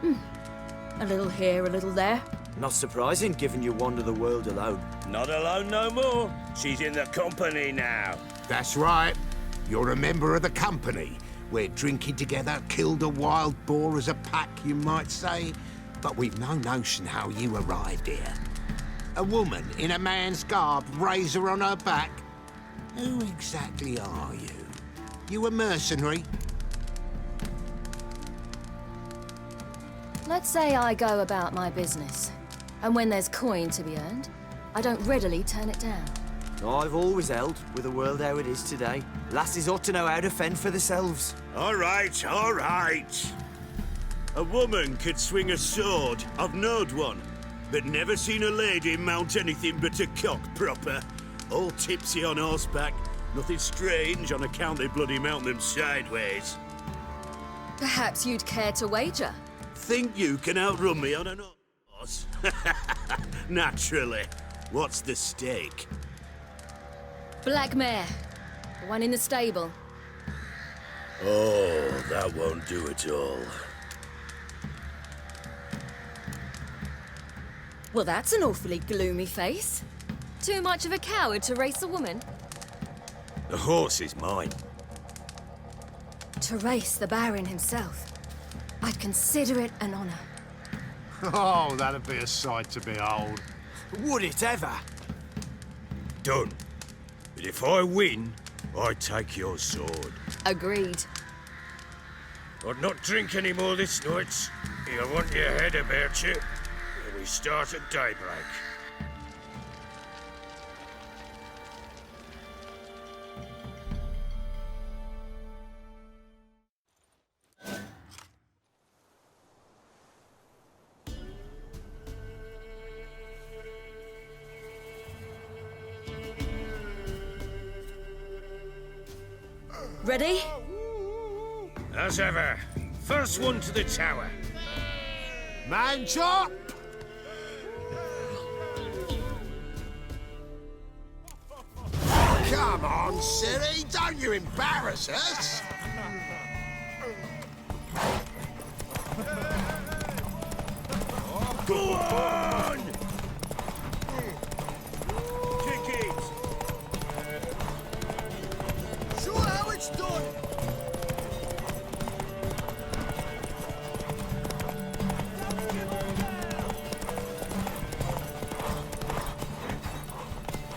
A little here, a little there. Not surprising, given you wander the world alone. Not alone no more. She's in the company now. That's right. You're a member of the company. We're drinking together, killed a wild boar as a pack, you might say. But we've no notion how you arrived here. A woman in a man's garb, razor on her back. Who exactly are you? You a mercenary? Let's say I go about my business. And when there's coin to be earned, I don't readily turn it down. I've always held, with the world how it is today, lasses ought to know how to fend for themselves. All right, all right. A woman could swing a sword. I've knowed one. But never seen a lady mount anything but a cock proper. All tipsy on horseback. Nothing strange on account they bloody mount them sideways. Perhaps you'd care to wager? Think you can outrun me on an horse? Naturally. What's the stake? Black mare. The one in the stable. Oh, that won't do it all. Well, that's an awfully gloomy face. Too much of a coward to race a woman? The horse is mine. To race the Baron himself. I'd consider it an honor. Oh, that'd be a sight to behold. Would it ever? Done. But if I win, I take your sword. Agreed. I'd not drink any more this night. You want your head about you. We start at daybreak. Ready? As ever, first one to the tower. Man chop! Come on, silly, don't you embarrass us! Go on! Kick it! Show how it's done!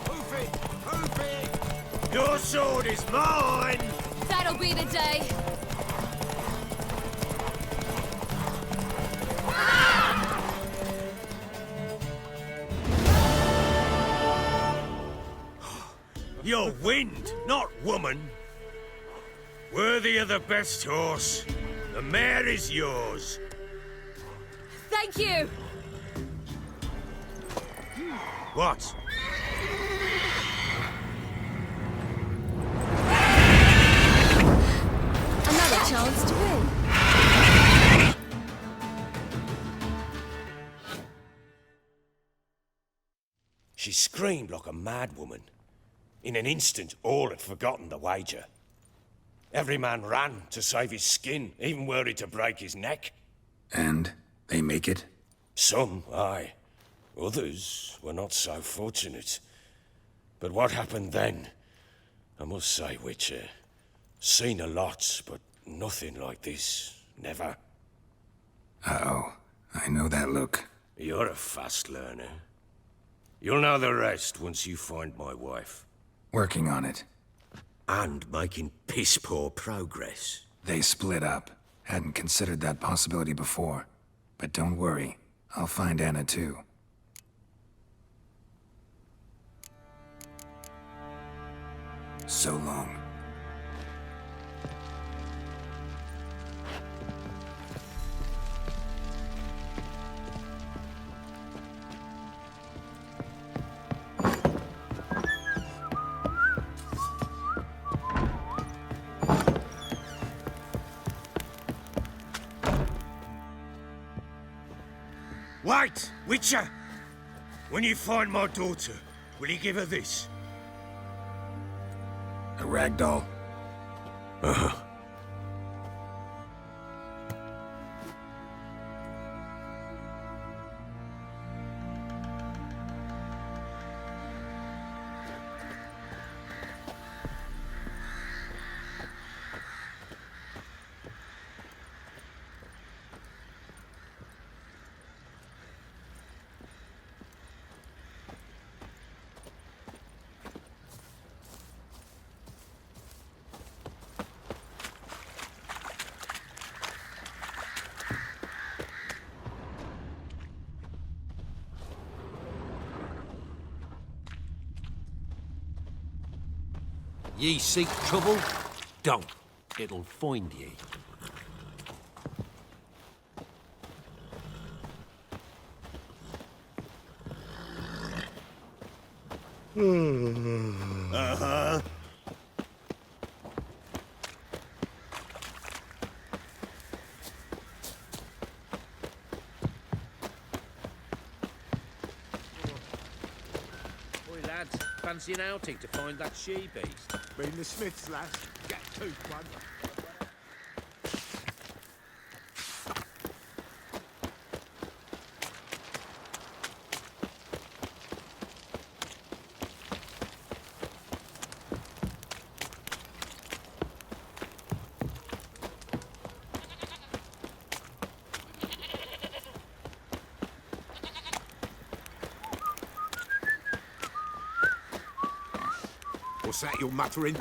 Hoof it! Hoof it! Your sword is mine! That'll be the day. You're wind, not woman. Worthy of the best horse. The mare is yours. Thank you! What? Another chance to win. She screamed like a mad woman. In an instant, all had forgotten the wager. Every man ran to save his skin, even were he to break his neck. And they make it? Some, aye. Others were not so fortunate. But what happened then? I must say, Witcher, seen a lot, but nothing like this. Never. Uh-oh. I know that look. You're a fast learner. You'll know the rest once you find my wife. Working on it. And making piss-poor progress. They split up. Hadn't considered that possibility before. But don't worry. I'll find Anna too. So long. Wait, Witcher! When you find my daughter, will you give her this? A ragdoll? Ye seek trouble? Don't. It'll find ye. Oi, lads, fancy an outing to find that she-beast? Been the Smiths, lass. Get two, one. What's that you're muttering?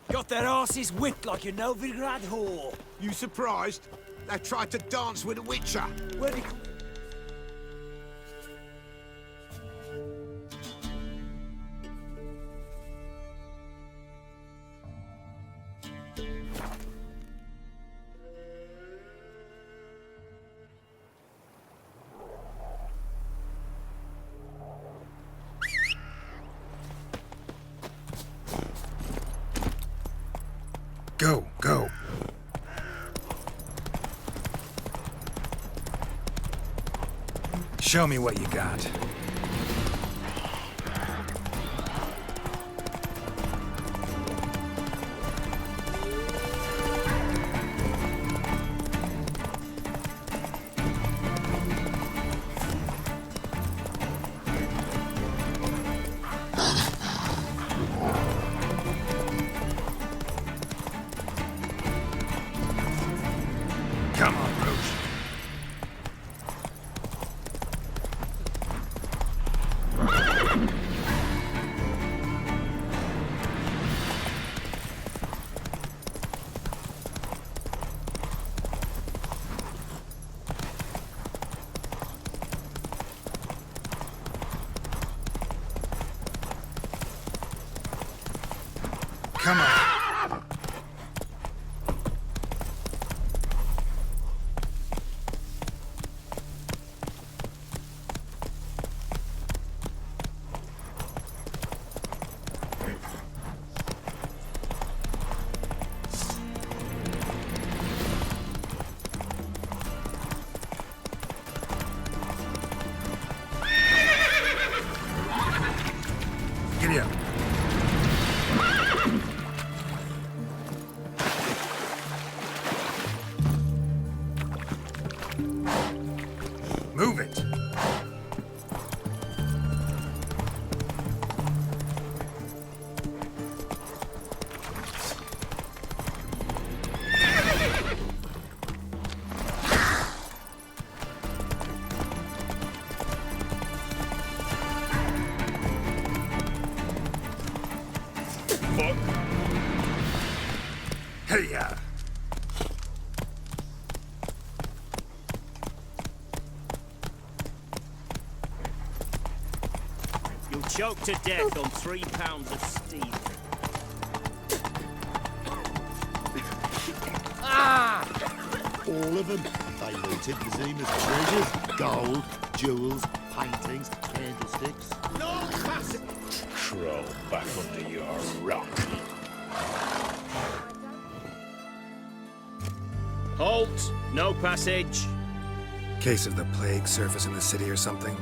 Got their asses whipped like a Novigrad whore. You surprised? They tried to dance with a witcher. Where'd he... Go, go. Show me what you got. Come on, Roach. Come on. Giddy up. Move it. Hey-ya. You'll choke to death on 3 pounds of steel. All of them. They looted Zima's treasures. Gold, jewels, paintings, candlesticks. No passage! Crawl back under your rock. Halt! No passage. Case of the plague surface in the city or something?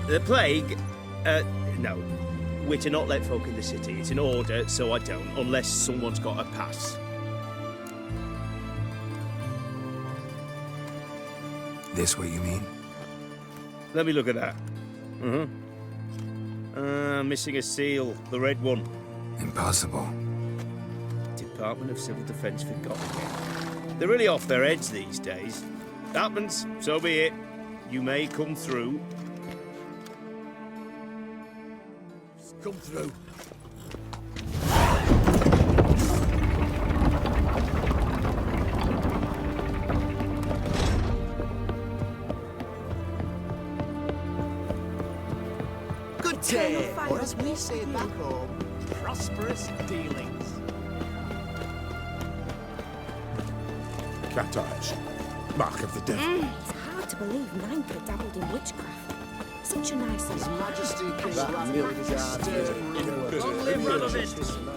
The plague? No. We're to not let folk in the city. It's an order, so I don't, unless someone's got a pass. This what you mean? Let me look at that. Missing a seal, the red one. Impossible. Department of Civil Defence forgot again. They're really off their heads these days. Happens, so be it. You may come through. Come through. As we say back home, prosperous dealings. Cat eyes. Mark of the devil. It's hard to believe Nanka dabbled in witchcraft. Such a nice His Majesty King Long live Radovid!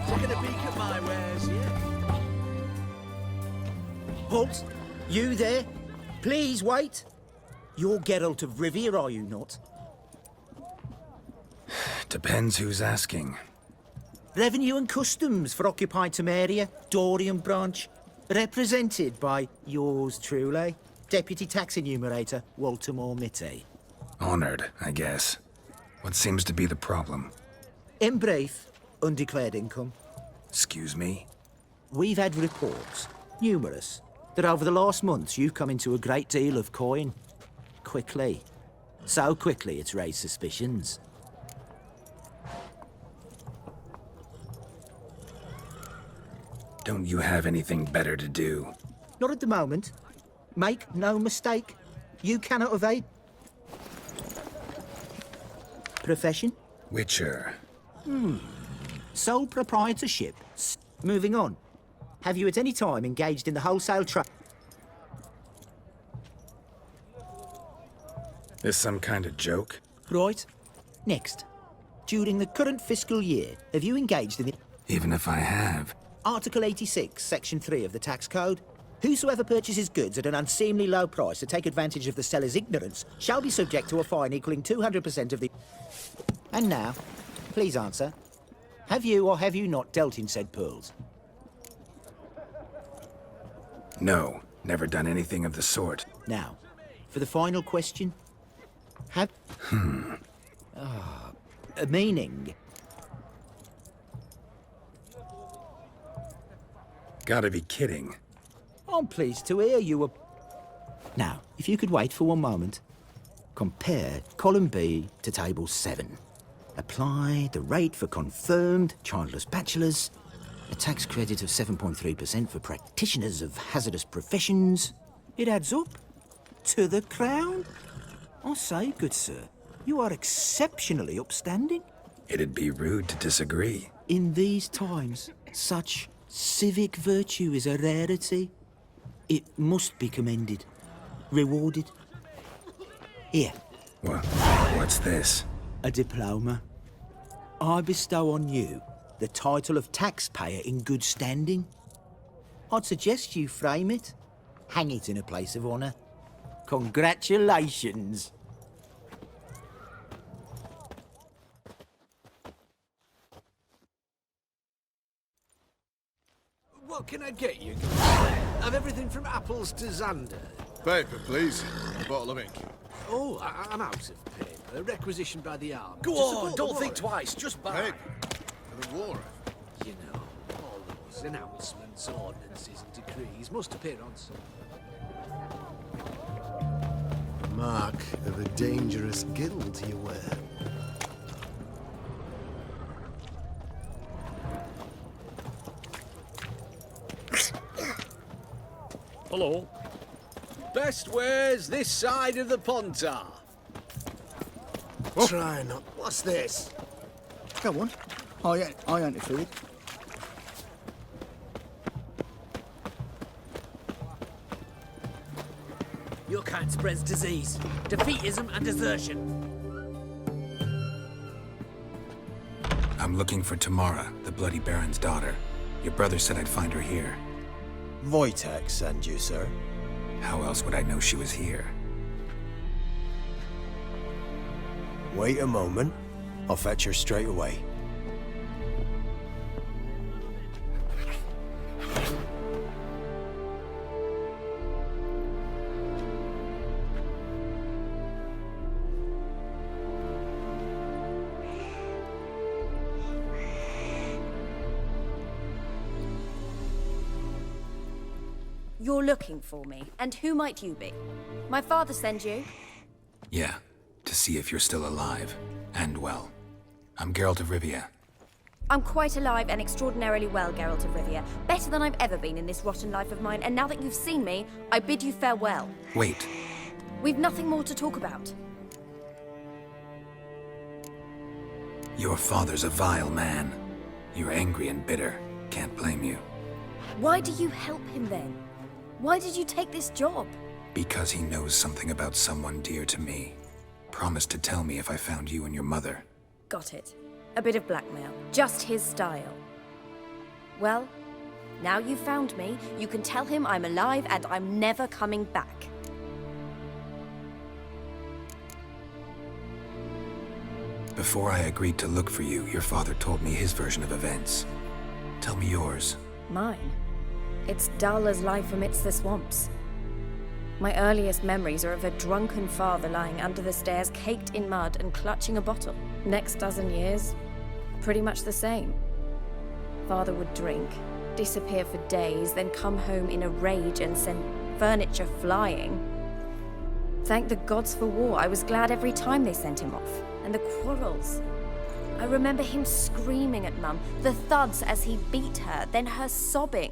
Taking a peek at my wares, yeah? Halt! You there? Please wait! You're Geralt of Rivia, are you not? Depends who's asking. Revenue and Customs for occupied Temeria, Dorian branch. Represented by yours truly, Deputy Tax Enumerator Walter Mitty. Honored, I guess. What seems to be the problem? In brief, undeclared income. Excuse me? We've had reports, numerous, that over the last months you've come into a great deal of coin. Quickly. So quickly it's raised suspicions. Don't you have anything better to do? Not at the moment. Make no mistake. You cannot evade. Profession? Witcher. Sole proprietorship. Moving on. Have you at any time engaged in the wholesale trade? This some kind of joke? Right. Next. During the current fiscal year, have you engaged in the... Even if I have. Article 86, Section 3 of the Tax Code. Whosoever purchases goods at an unseemly low price to take advantage of the seller's ignorance shall be subject to a fine equaling 200% of the... And now, please answer. Have you or have you not dealt in said pearls? No, never done anything of the sort. Now, for the final question. Have... a meaning. Gotta be kidding. I'm pleased to hear you were... Now, if you could wait for one moment. Compare column B to table 7. Apply the rate for confirmed childless bachelors. A tax credit of 7.3% for practitioners of hazardous professions. It adds up to the crown. I say, good sir, you are exceptionally upstanding. It'd be rude to disagree. In these times, such civic virtue is a rarity. It must be commended, rewarded. Here, What's this? a diploma. I bestow on you the title of taxpayer in good standing. I'd suggest you frame it, hang it in a place of honour. Congratulations. What can I get you? Have everything from apples to Xander. Paper, please. A bottle of ink. Oh, I'm out of paper. Requisitioned by the army. Go To on, support don't the think war. twice, just buy. Paper. For the war. You know, all those announcements, ordinances, and decrees must appear on some. Mark of a dangerous guild, you wear. Hello. Best wares this side of the Pontar. Try not. What's this? Go on. I ain't afraid. Your kind spreads disease, defeatism and desertion. I'm looking for Tamara, the Bloody Baron's daughter. Your brother said I'd find her here. Wojtek send you, sir. How else would I know she was here? Wait a moment. I'll fetch her straight away. You're looking for me, and who might you be? My father sent you? Yeah, to see if you're still alive. And well. I'm Geralt of Rivia. I'm quite alive and extraordinarily well, Geralt of Rivia. Better than I've ever been in this rotten life of mine, and now that you've seen me, I bid you farewell. Wait. We've nothing more to talk about. Your father's a vile man. You're angry and bitter. Can't blame you. Why do you help him then? Why did you take this job? Because he knows something about someone dear to me. Promised to tell me if I found you and your mother. Got it. A bit of blackmail. Just his style. Well, now you've found me, you can tell him I'm alive and I'm never coming back. Before I agreed to look for you, your father told me his version of events. Tell me yours. Mine? It's dull as life amidst the swamps. My earliest memories are of a drunken father lying under the stairs, caked in mud and clutching a bottle. Next dozen years, pretty much the same. Father would drink, disappear for days, then come home in a rage and send furniture flying. Thank the gods for war. I was glad every time they sent him off. And the quarrels. I remember him screaming at Mum, the thuds as he beat her, then her sobbing.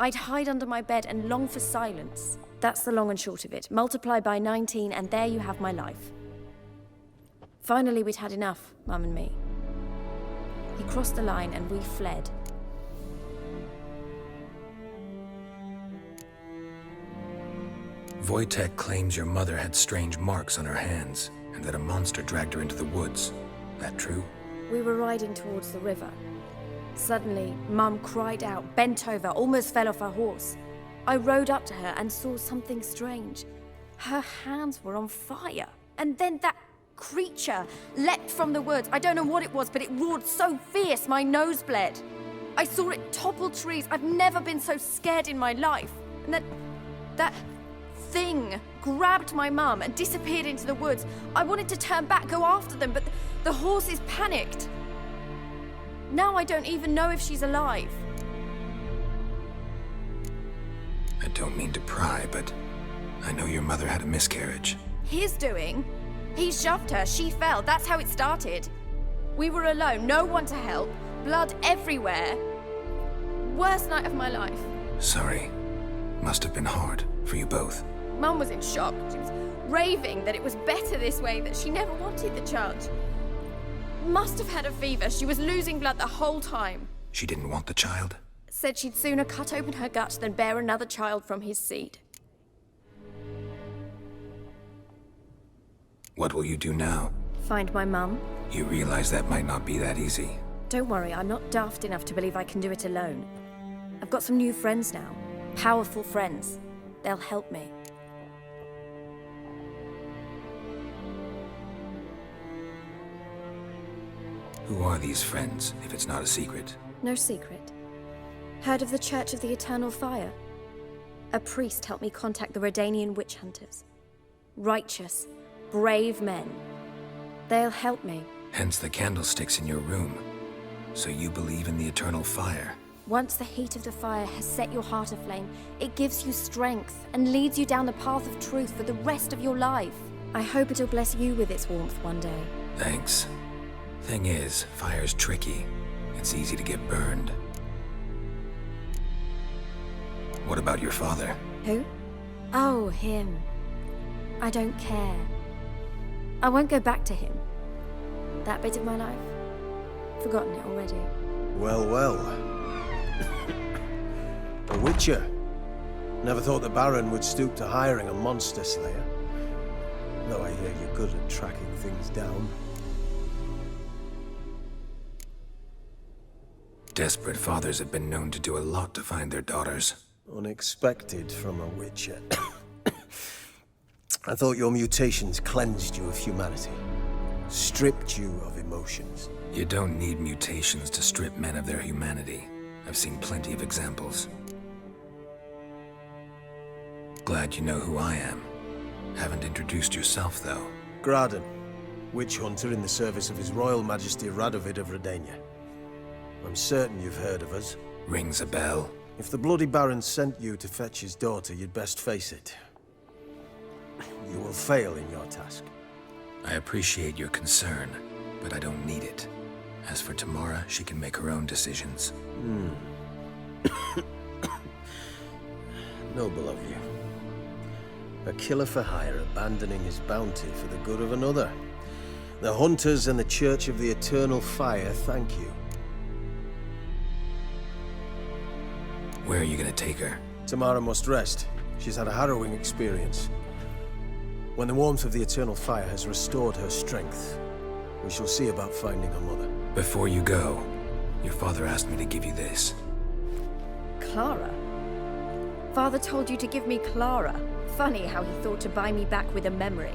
I'd hide under my bed and long for silence. That's the long and short of it. Multiply by 19 and there you have my life. Finally, we'd had enough, Mum and me. He crossed the line and we fled. Wojtek claims your mother had strange marks on her hands, and that a monster dragged her into the woods. That true? We were riding towards the river. Suddenly, Mum cried out, bent over, almost fell off her horse. I rode up to her and saw something strange. Her hands were on fire. And then that creature leapt from the woods. I don't know what it was, but it roared so fierce my nose bled. I saw it topple trees. I've never been so scared in my life. And then that thing grabbed my mum and disappeared into the woods. I wanted to turn back, go after them, but the horses panicked. Now I don't even know if she's alive. I don't mean to pry, but I know your mother had a miscarriage. His doing? He shoved her, she fell, that's how it started. We were alone, no one to help, blood everywhere. Worst night of my life. Sorry. Must have been hard for you both. Mum was in shock. She was raving that it was better this way, that she never wanted the child. Must have had a fever. She was losing blood the whole time. She didn't want the child? Said she'd sooner cut open her gut than bear another child from his seed. What will you do now? Find my mum. You realize that might not be that easy. Don't worry, I'm not daft enough to believe I can do it alone. I've got some new friends now. Powerful friends. They'll help me. Who are these friends, if it's not a secret? No secret. Heard of the Church of the Eternal Fire? A priest helped me contact the Redanian witch hunters. Righteous, brave men. They'll help me. Hence the candlesticks in your room. So you believe in the eternal fire? Once the heat of the fire has set your heart aflame, it gives you strength and leads you down the path of truth for the rest of your life. I hope it'll bless you with its warmth one day. Thanks. Thing is, fire's tricky. It's easy to get burned. What about your father? Who? Oh, him. I don't care. I won't go back to him. That bit of my life? Forgotten it already. Well, well. A witcher. Never thought the Baron would stoop to hiring a monster slayer. Though I hear you're good at tracking things down. Desperate fathers have been known to do a lot to find their daughters. Unexpected from a witcher. I thought your mutations cleansed you of humanity. Stripped you of emotions. You don't need mutations to strip men of their humanity. I've seen plenty of examples. Glad you know who I am. Haven't introduced yourself, though. Graden, witch hunter in the service of His Royal Majesty Radovid of Redania. I'm certain you've heard of us. Rings a bell. If the Bloody Baron sent you to fetch his daughter, you'd best face it. You will fail in your task. I appreciate your concern, but I don't need it. As for Tamara, she can make her own decisions. Noble of you. A killer for hire abandoning his bounty for the good of another. The Hunters and the Church of the Eternal Fire thank you. Where are you gonna take her? Tamara must rest. She's had a harrowing experience. When the warmth of the Eternal Fire has restored her strength, we shall see about finding her mother. Before you go, your father asked me to give you this. Clara? Father told you to give me Clara. Funny how he thought to buy me back with a memory.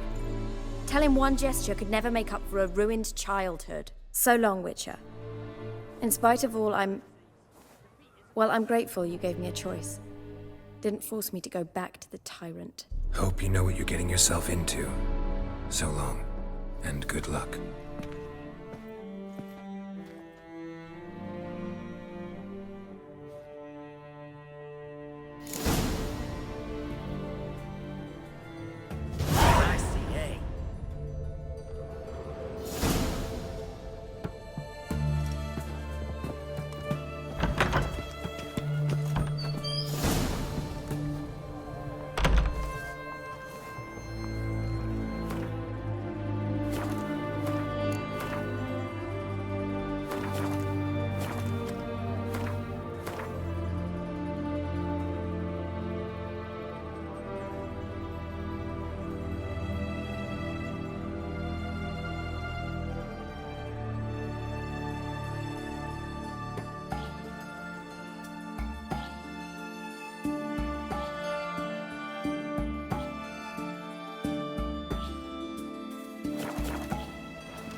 Tell him one gesture could never make up for a ruined childhood. So long, Witcher. In spite of all, I'm grateful you gave me a choice. Didn't force me to go back to the tyrant. Hope you know what you're getting yourself into. So long, and good luck. I see, eh?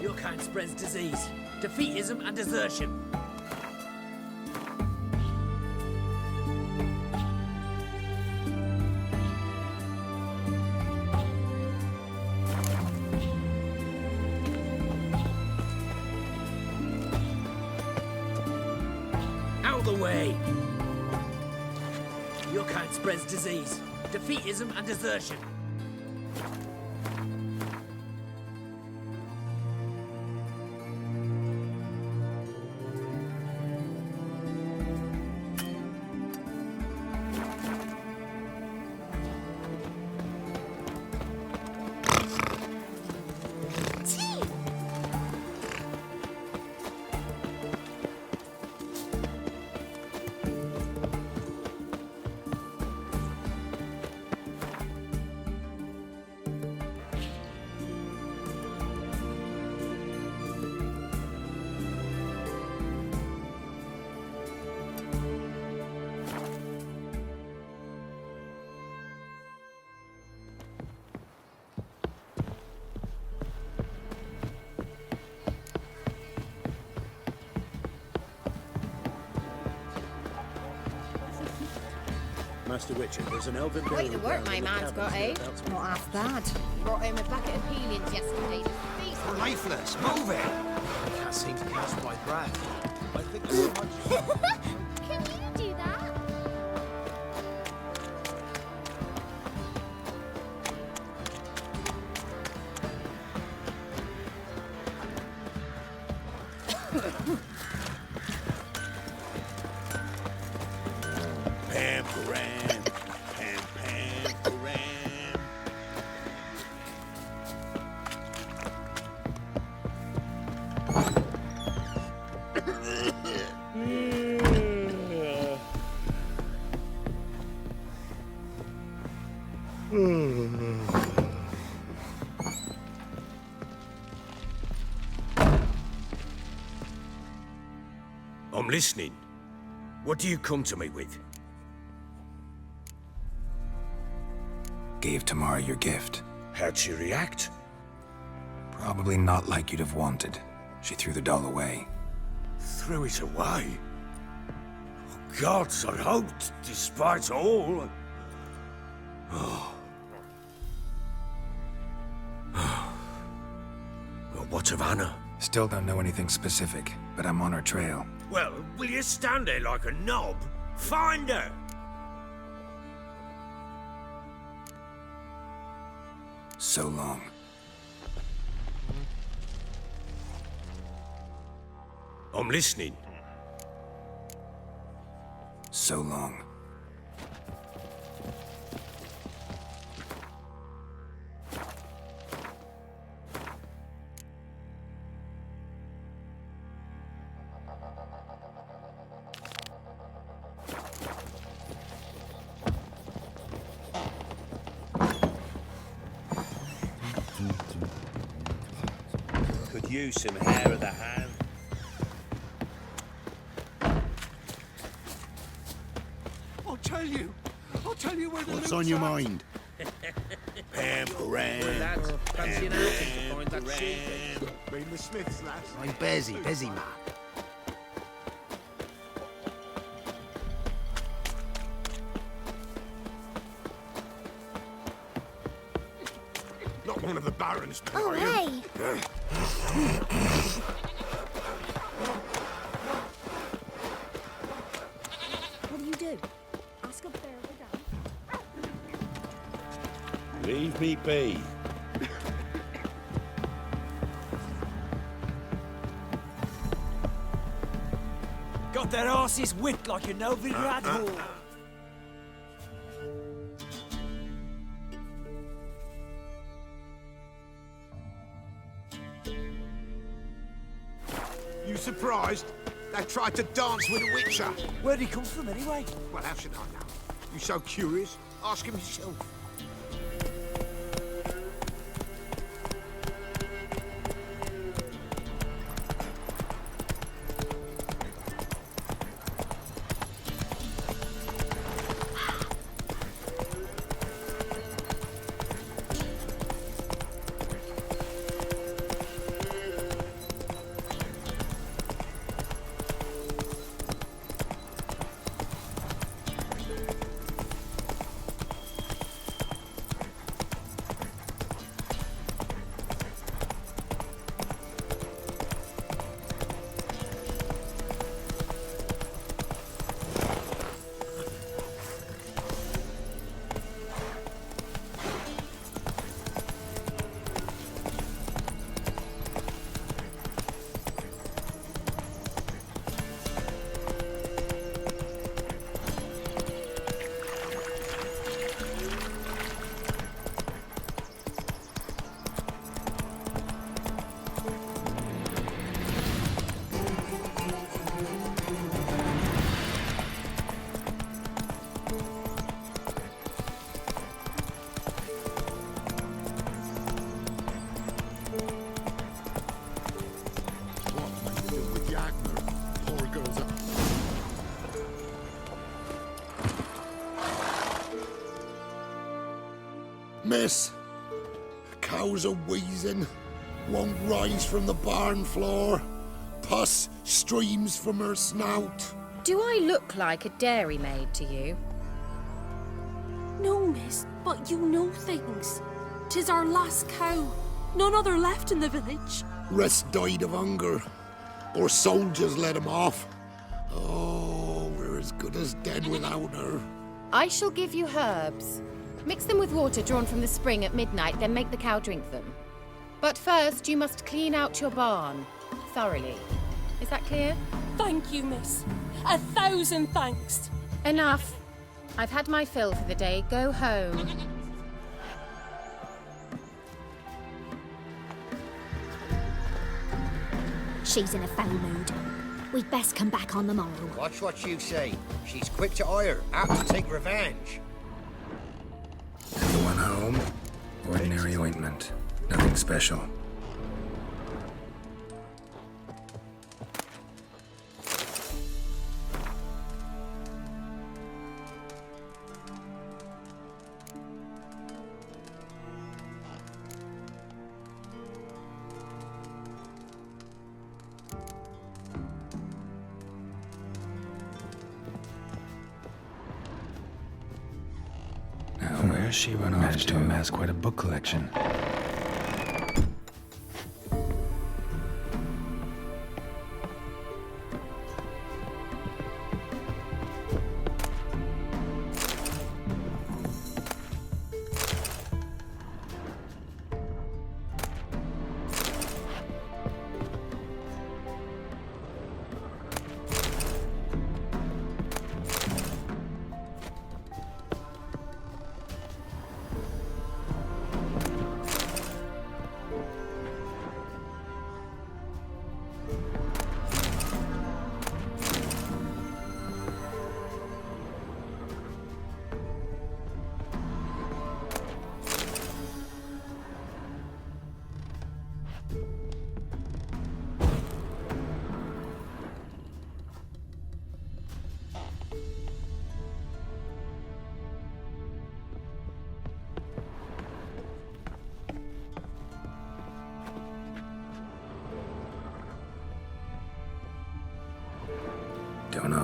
Your kind spreads disease, defeatism, and desertion. Out of the way! Your kind spreads disease, defeatism, and desertion. Master Witcher, there's an elven Quite the work my man's got, eh? Not half bad. Brought home a bucket of peelings yesterday. Lifeless, move it! I can't seem to catch my breath. I think so much. Can you do that? Pam Param, Pam Param. I'm listening. What do you come to me with? Gave Tamara your gift. How'd she react? Probably not like you'd have wanted. She threw the doll away. Threw it away? Oh, gods, I hoped, despite all. Oh. Well, what of Anna? Still don't know anything specific, but I'm on her trail. Well, will you stand there like a knob? Find her! So long. I'm listening. So long. Could use some hair of the hand. I'll tell you where the What's loot's on your at. mind? Well, lads, fancy an outing to find that sheep. Been the Smiths, lass. I'm busy, man. Not one of the barons, Oh, are you? hey! What do you do? Ask up there or down? Leave me be. Got their asses whipped like a Novigrad whore. You surprised? They tried to dance with a witcher. Where'd he come from anyway? Well, how should I know? You so curious? Ask him yourself. Miss, cows are wheezing, won't rise from the barn floor. Pus streams from her snout. Do I look like a dairymaid to you? No, miss, but you know things. 'Tis our last cow. None other left in the village. Rest died of hunger, or soldiers let him off. Oh, we're as good as dead without her. I shall give you herbs. Mix them with water drawn from the spring at midnight, then make the cow drink them. But first, you must clean out your barn thoroughly. Is that clear? Thank you, miss. 1,000 thanks. Enough. I've had my fill for the day. Go home. She's in a foul mood. We'd best come back on the morrow. Watch what you say. She's quick to ire, apt to take revenge. Everyone home? Ordinary ointment. Nothing special. Where she run off to amass quite a book collection.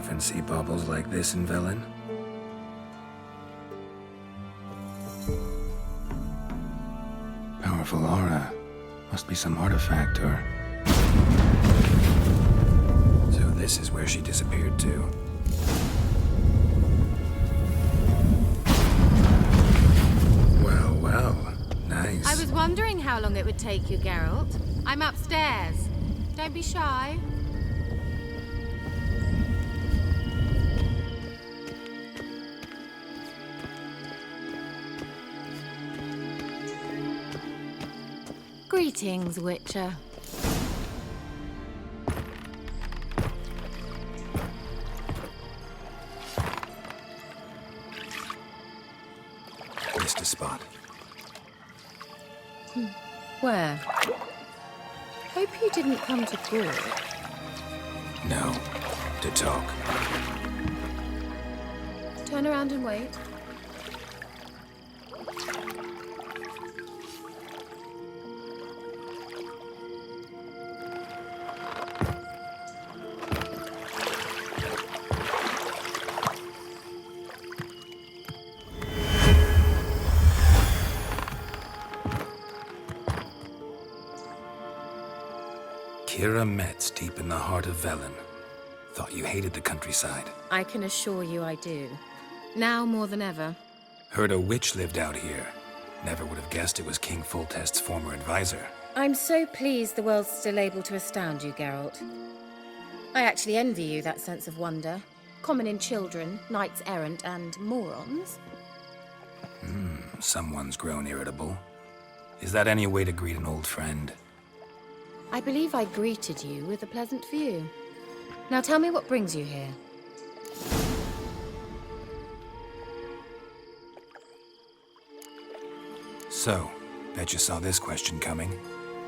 often see baubles like this in Velen? Powerful aura. Must be some artifact or... So this is where she disappeared to. Well, well. Nice. I was wondering how long it would take you, Geralt. I'm upstairs. Don't be shy. Greetings, Witcher. Missed a spot. Where? Hope you didn't come to Gorg. No. To talk. Turn around and wait. Kira Metz, deep in the heart of Velen. Thought you hated the countryside. I can assure you I do. Now more than ever. Heard a witch lived out here. Never would have guessed it was King Foltest's former advisor. I'm so pleased the world's still able to astound you, Geralt. I actually envy you that sense of wonder. Common in children, knights errant, and morons. Someone's grown irritable. Is that any way to greet an old friend? I believe I greeted you with a pleasant view. Now tell me what brings you here. So, bet you saw this question coming.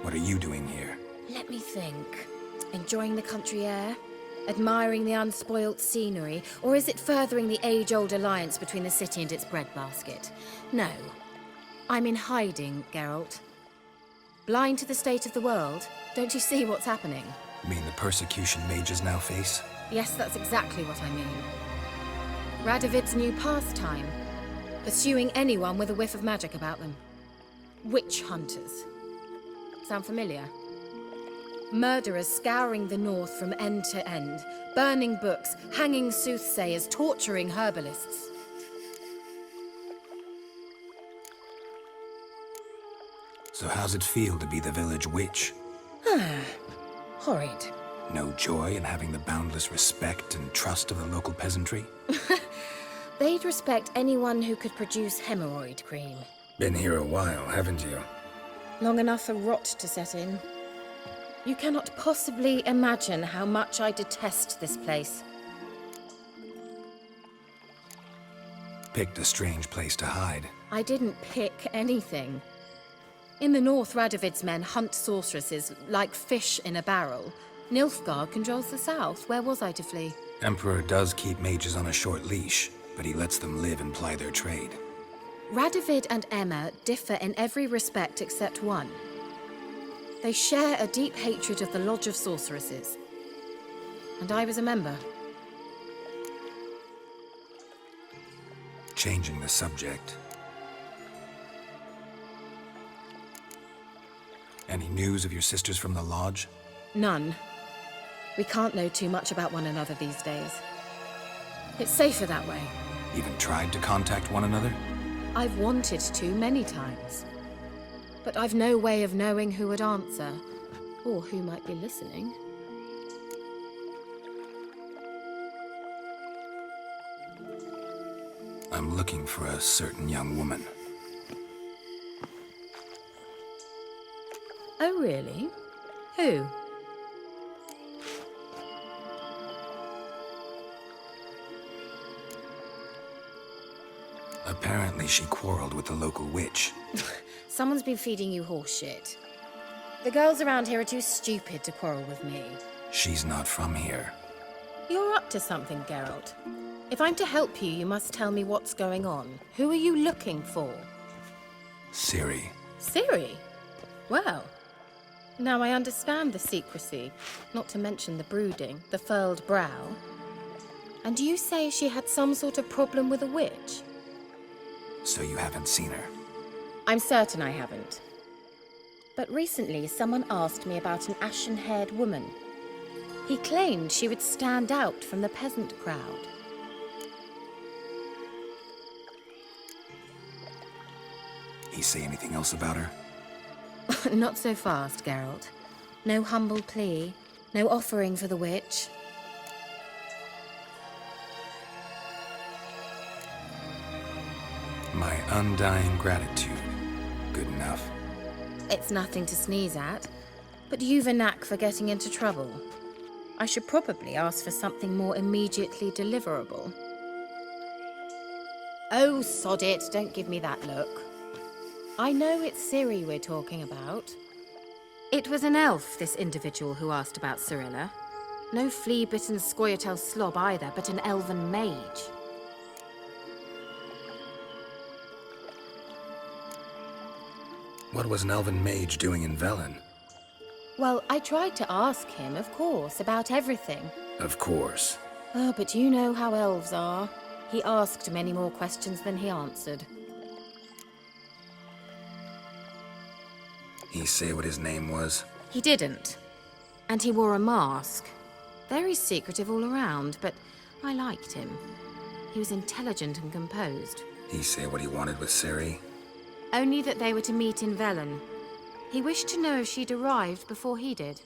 What are you doing here? Let me think. Enjoying the country air? Admiring the unspoilt scenery? Or is it furthering the age-old alliance between the city and its breadbasket? No. I'm in hiding, Geralt. Blind to the state of the world? Don't you see what's happening? Mean the persecution mages now face? Yes, that's exactly what I mean. Radovid's new pastime. Pursuing anyone with a whiff of magic about them. Witch hunters. Sound familiar? Murderers scouring the north from end to end, burning books, hanging soothsayers, torturing herbalists. So how's it feel to be the village witch? Horrid. No joy in having the boundless respect and trust of the local peasantry? They'd respect anyone who could produce hemorrhoid cream. Been here a while, haven't you? Long enough for rot to set in. You cannot possibly imagine how much I detest this place. Picked a strange place to hide. I didn't pick anything. In the north, Radovid's men hunt sorceresses like fish in a barrel. Nilfgaard controls the south. Where was I to flee? Emperor does keep mages on a short leash, but he lets them live and ply their trade. Radovid and Emma differ in every respect except one. They share a deep hatred of the Lodge of Sorceresses. And I was a member. Changing the subject. Any news of your sisters from the Lodge? None. We can't know too much about one another these days. It's safer that way. Even tried to contact one another? I've wanted to many times. But I've no way of knowing who would answer, or who might be listening. I'm looking for a certain young woman. Oh, really? Who? Apparently she quarreled with the local witch. Someone's been feeding you horse shit. The girls around here are too stupid to quarrel with me. She's not from here. You're up to something, Geralt. If I'm to help you, you must tell me what's going on. Who are you looking for? Ciri. Ciri? Well, now I understand the secrecy, not to mention the brooding, the furled brow. And you say she had some sort of problem with a witch? So you haven't seen her? I'm certain I haven't. But recently, someone asked me about an ashen-haired woman. He claimed she would stand out from the peasant crowd. He say anything else about her? Not so fast, Geralt. No humble plea, no offering for the witch. My undying gratitude. Good enough. It's nothing to sneeze at, but you've a knack for getting into trouble. I should probably ask for something more immediately deliverable. Oh, sod it, don't give me that look. I know it's Ciri we're talking about. It was an elf, this individual who asked about Cirilla. No flea-bitten Scoia'tael slob either, but an elven mage. What was an elven mage doing in Velen? Well, I tried to ask him, of course, about everything. Of course. Oh, but you know how elves are. He asked many more questions than he answered. He say what his name was? He didn't. And he wore a mask. Very secretive all around, but I liked him. He was intelligent and composed. He say what he wanted with Ciri? Only that they were to meet in Velen. He wished to know if she'd arrived before he did.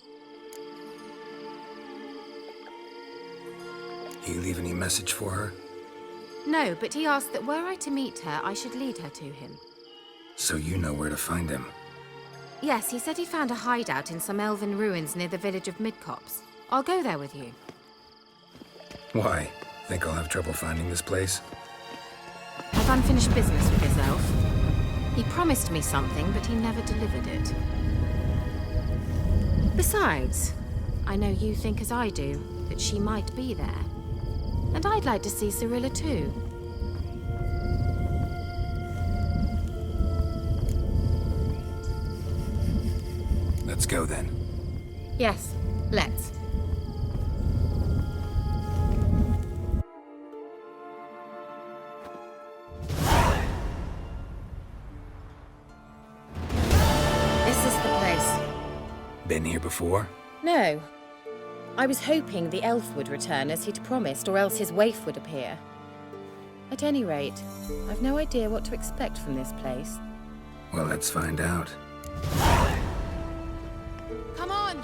He leave any message for her? No, but he asked that were I to meet her, I should lead her to him. So you know where to find him? Yes, he said he found a hideout in some elven ruins near the village of Midcopse. I'll go there with you. Why? Think I'll have trouble finding this place? I've unfinished business with this elf. He promised me something, but he never delivered it. Besides, I know you think as I do, that she might be there. And I'd like to see Cirilla too. Let's go then. Yes, let's. This is the place. Been here before? No. I was hoping the elf would return as he'd promised, or else his waif would appear. At any rate, I've no idea what to expect from this place. Well, let's find out. Come on!